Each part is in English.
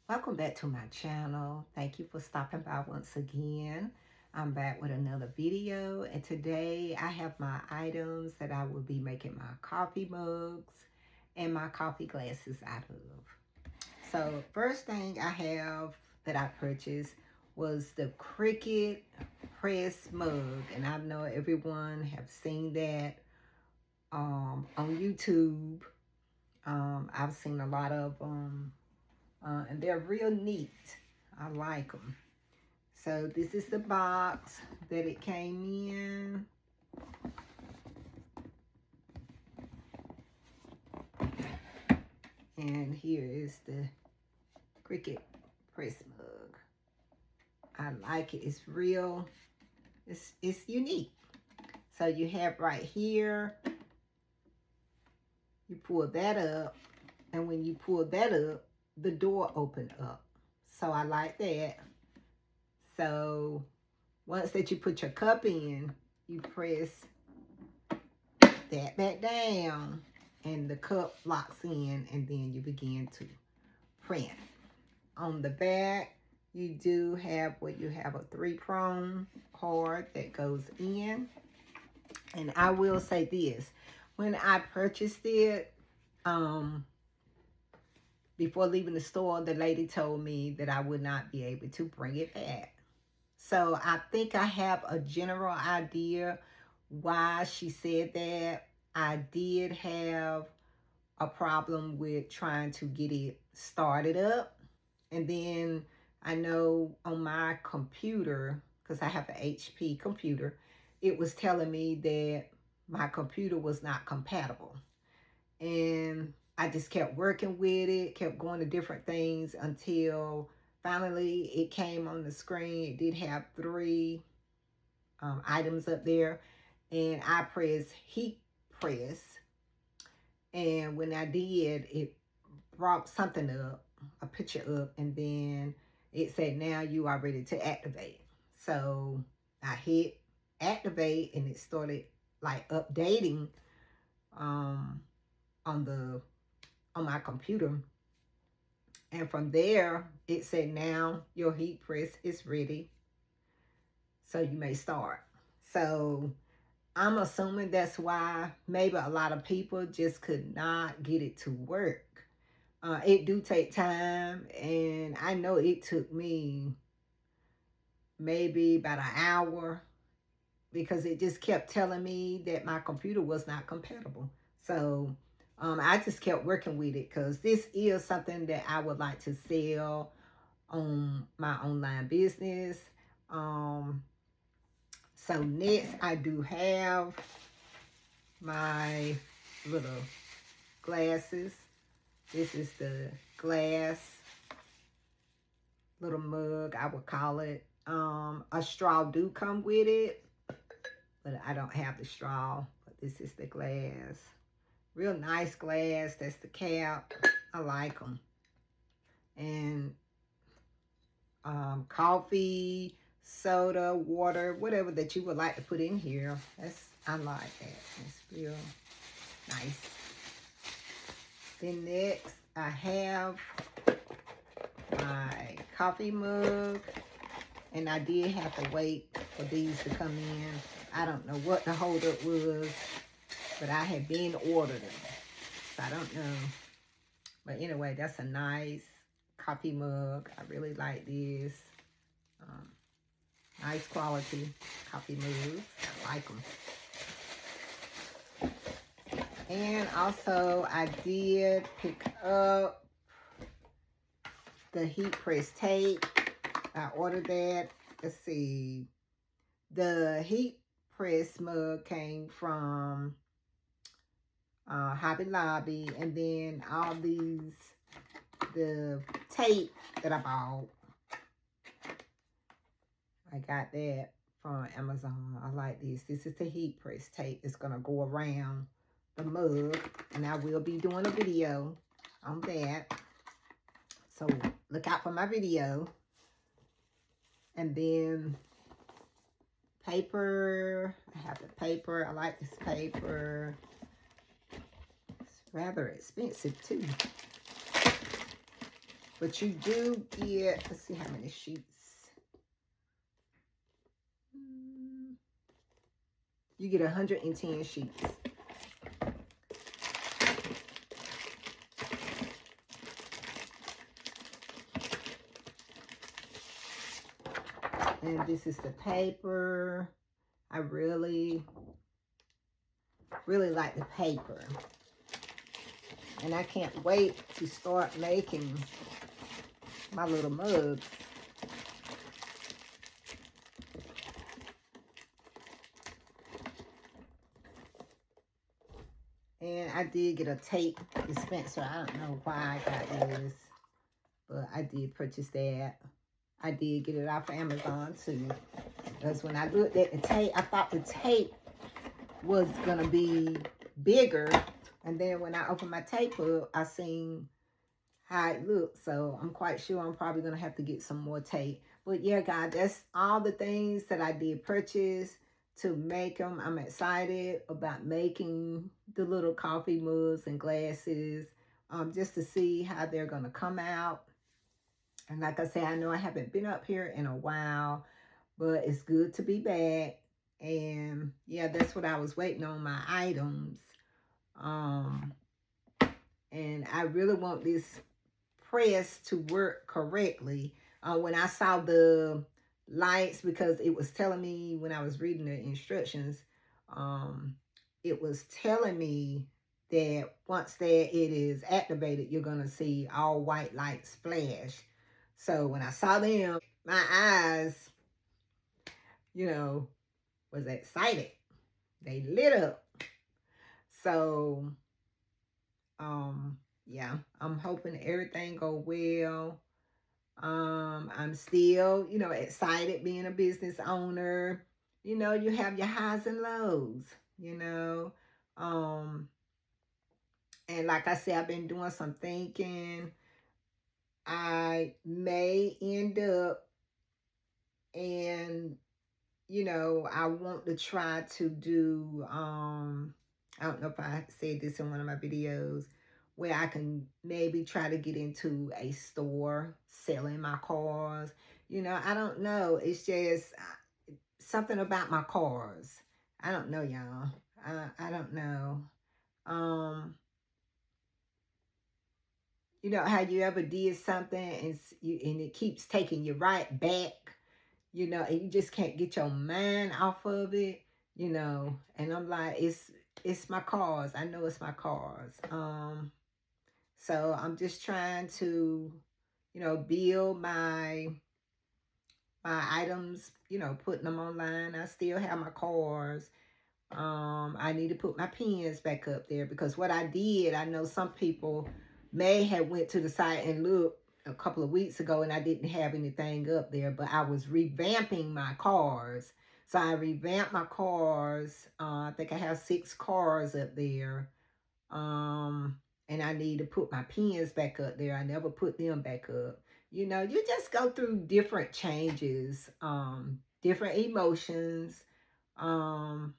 Welcome back to my channel. Thank you for stopping by once again. I'm back with another video, and today I have my items that I will be making my coffee mugs and my coffee glasses out of. So first thing I have that I purchased was the Cricut press mug, and I know everyone have seen that on YouTube. I've seen a lot of them. And they're real neat. I like them. So this is the box that it came in. And here is the Cricut press mug. I like it. It's real. It's unique. So you have right here, you pull that up, and when you pull that up, the door opened up. So I like that. So once that you put your cup in, you press that back down and the cup locks in, and then you begin to print. On the back, you do have a 3-prong cord that goes in. And I will say this, when I purchased it, before leaving the store, the lady told me that I would not be able to bring it back. So I think I have a general idea why she said that. I did have a problem with trying to get it started up. And then I know on my computer, because I have an HP computer, it was telling me that my computer was not compatible. And I just kept working with it, kept going to different things until finally it came on the screen. It did have 3 items up there, and I pressed heat press. And when I did, it brought something up, a picture up, and then it said, now you are ready to activate. So I hit activate, and it started like updating on my computer. And from there, it said, now your heat press is ready, so you may start. So I'm assuming that's why maybe a lot of people just could not get it to work. It do take time, and I know it took me maybe about an hour, because it just kept telling me that my computer was not compatible. So I just kept working with it, because this is something that I would like to sell on my online business. So next, I do have my little glasses. This is the glass little mug, I would call it. A straw do come with it, but I don't have the straw. But this is the glass. Real nice glass. That's the cap. I like them. And coffee, soda, water, whatever that you would like to put in here. I like that. It's real nice. Then next, I have my coffee mug, and I did have to wait for these to come in. I don't know what the holdup was, but I had been ordered them, so I don't know. But anyway, that's a nice coffee mug. I really like this. Nice quality coffee mugs. I like them. And also, I did pick up the heat press tape. I ordered that. Let's see. The heat press mug came from Hobby Lobby, and then all the tape that I bought, I got that from Amazon. I like this. This is the heat press tape. It's gonna go around the mug, and I will be doing a video on that. So look out for my video. And then paper. I have the paper. I like this paper. It's rather expensive too. But you do get, let's see how many sheets. You get 110 sheets. And this is the paper. I really like the paper. And I can't wait to start making my little mugs. And I did get a tape dispenser. I don't know why I got this, but I did purchase that. I did get it off of Amazon too. Because when I looked at the tape, I thought the tape was going to be bigger. And then when I opened my tape up, I seen how it looked. So I'm quite sure I'm probably going to have to get some more tape. But yeah, guys, that's all the things that I did purchase to make them. I'm excited about making the little coffee mugs and glasses, just to see how they're going to come out. And like I said, I know I haven't been up here in a while, but it's good to be back. And yeah, that's what I was waiting on, my items. And I really want this press to work correctly. When I saw the lights, because it was telling me when I was reading the instructions, it was telling me that once that it is activated, you're going to see all white lights flash. So when I saw them, my eyes, you know, was excited. They lit up. So, yeah, I'm hoping everything go well. I'm still, you know, excited being a business owner. You know, you have your highs and lows, you know. And like I said, I've been doing some thinking. I may end up, and you know, I want to try to do, I don't know if I said this in one of my videos, where I can maybe try to get into a store selling my cars. You know, I don't know. It's just something about my cars. I don't know, y'all. I don't know. You know how you ever did something and it keeps taking you right back, you know, and you just can't get your mind off of it, you know. And I'm like, it's my cars. I know it's my cars. So I'm just trying to, you know, build my items, you know, putting them online. I still have my cars. I need to put my pens back up there, because what I did, I know some people may have went to the site and looked a couple of weeks ago and I didn't have anything up there, but I was revamping my cars. So I revamped my cars. I think I have 6 cars up there. And I need to put my pens back up there. I never put them back up. You know, you just go through different changes, different emotions. And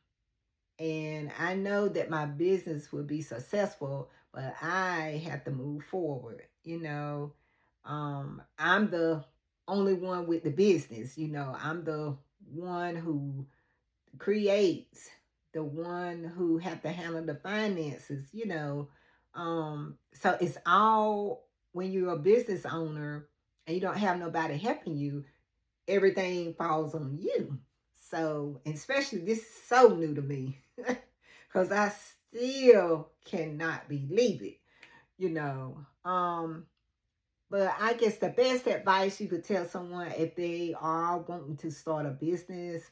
I know that my business will be successful, but I have to move forward. You know, I'm the only one with the business. You know, I'm the one who creates, the one who have to handle the finances, you know. So it's all, when you're a business owner and you don't have nobody helping you, everything falls on you. So, especially this is so new to me, because I still cannot believe it, you know. But I guess the best advice you could tell someone if they are wanting to start a business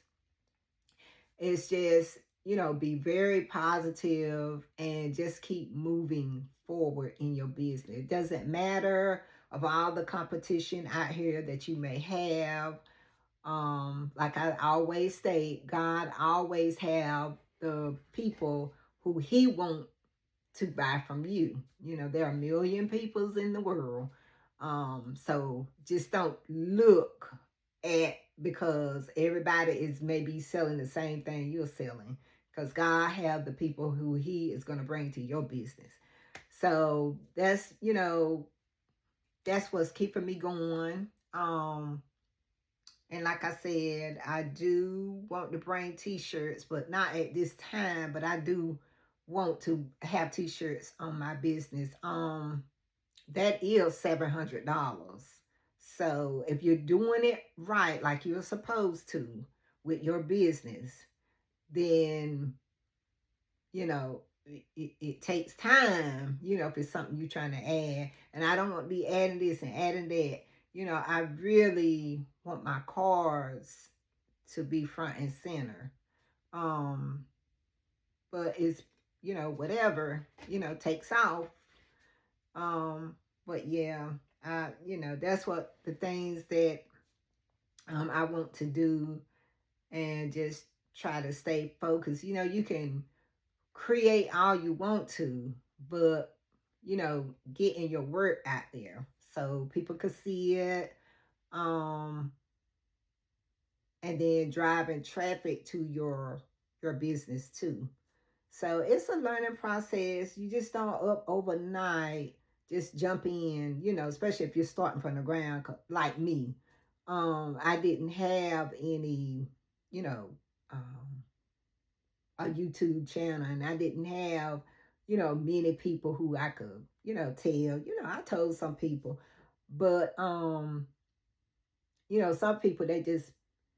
is just, you know, be very positive and just keep moving forward in your business. It doesn't matter of all the competition out here that you may have. Like I always state, God always have the people who he wants to buy from you. You know, there are a million peoples in the world. So just don't look at, because everybody is maybe selling the same thing you're selling, because God have the people who he is going to bring to your business. So that's, you know, that's what's keeping me going. And like I said, I do want to bring t-shirts, but not at this time, but I do want to have t-shirts on my business. That is $700. So if you're doing it right, like you're supposed to with your business, then, you know, it takes time, if it's something you're trying to add. And I don't want to be adding this and adding that. I really want my cars to be front and center. Um, but it's, whatever, takes off. But yeah, that's what the things that I want to do, and just try to stay focused. You can create all you want to, but getting your work out there so people could see it. Um, and then driving traffic to your business too. So it's a learning process. You just don't up overnight just jump in, especially if you're starting from the ground like me. I didn't have any, you know, um, a YouTube channel, and I didn't have, many people who I could, tell. I told some people, but some people, they just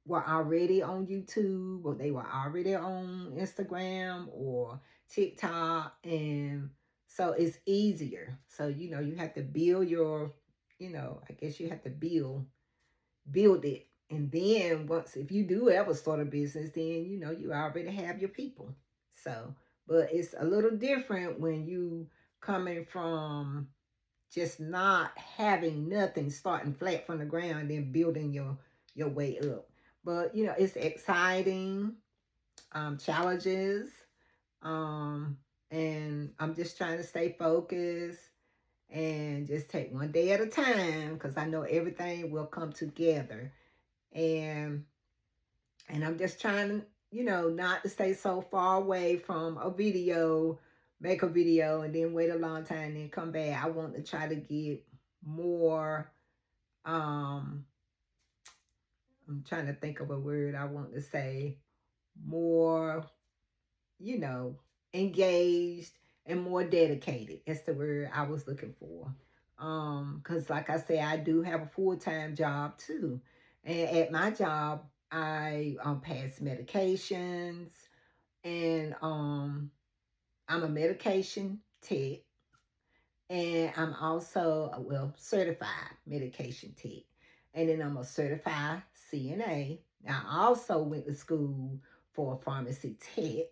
were already on YouTube, or they were already on Instagram or TikTok, and so it's easier. So you have to build your, I guess you have to build it, and then once, if you do ever start a business, then you already have your people. So, but it's a little different when you coming from just not having nothing, starting flat from the ground, then building your way up. But it's exciting, challenges, and I'm just trying to stay focused and just take one day at a time, because I know everything will come together. And I'm just trying to, not to stay so far away from a video, make a video, and then wait a long time, and then come back. I want to try to get more, I'm trying to think of a word I want to say, more, you know, engaged and more dedicated. That's the word I was looking for. Because like I say, I do have a full-time job too. And at my job, I pass medications, and I'm a medication tech, and I'm also certified medication tech, and then I'm a certified CNA. Now I also went to school for pharmacy tech,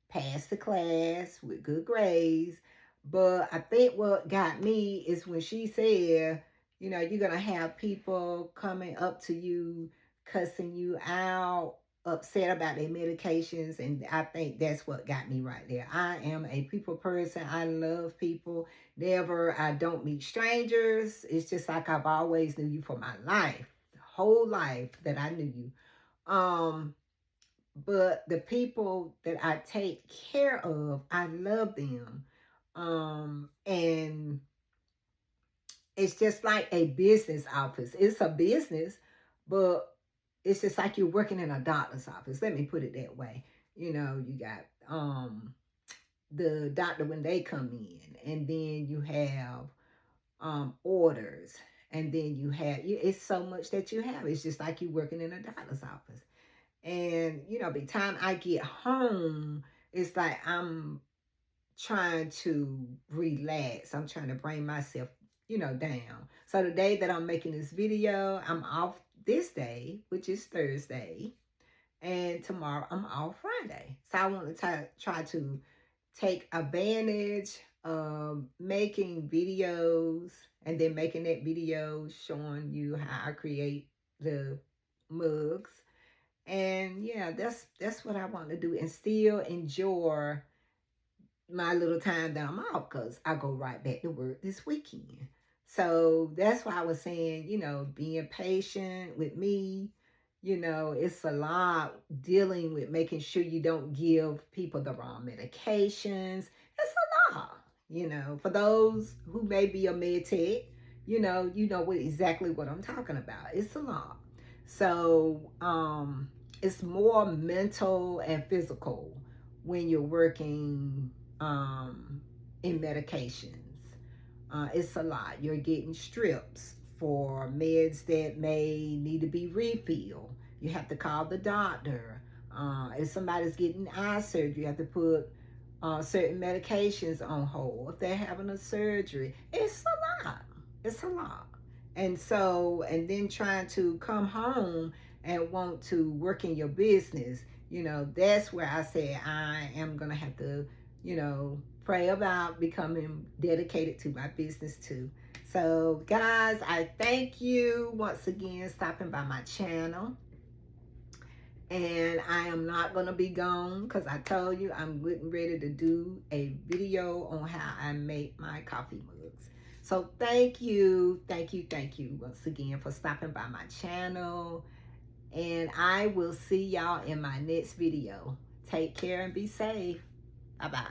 passed the class with good grades. But I think what got me is when she said, you're gonna have people coming up to you, cussing you out, upset about their medications. And I think that's what got me right there. I am a people person. I love people. Never, I don't meet strangers. It's just like I've always knew you for my life, the whole life that I knew you. But the people that I take care of, I love them. And it's just like a business office. It's a business, but it's just like you're working in a doctor's office. Let me put it that way. You got the doctor when they come in, and then you have orders, and then you have, it's so much that you have. It's just like you working in a doctor's office. And by the time I get home, it's like I'm trying to relax. I'm trying to bring myself, down. So the day that I'm making this video, I'm off this day, which is Thursday, and tomorrow I'm off Friday. So I want to try to take advantage of making videos, and then making that video showing you how I create the mugs. And yeah, that's what I want to do, and still enjoy my little time that I'm off, because I go right back to work this weekend. So that's why I was saying, being patient with me. It's a lot dealing with making sure you don't give people the wrong medications. It's a lot, for those who may be a med tech. you know exactly what I'm talking about. It's a lot. So it's more mental and physical when you're working in medications. It's a lot. You're getting strips for meds that may need to be refilled. You have to call the doctor. If somebody's getting eye surgery, you have to put certain medications on hold. If they're having a surgery, it's a lot. It's a lot. And so, and then trying to come home and want to work in your business, that's where I say I am going to have to, pray about becoming dedicated to my business too. So, guys, I thank you once again stopping by my channel. And I am not going to be gone because I told you I'm getting ready to do a video on how I make my coffee mugs. So thank you once again for stopping by my channel. And I will see y'all in my next video. Take care and be safe. Bye-bye.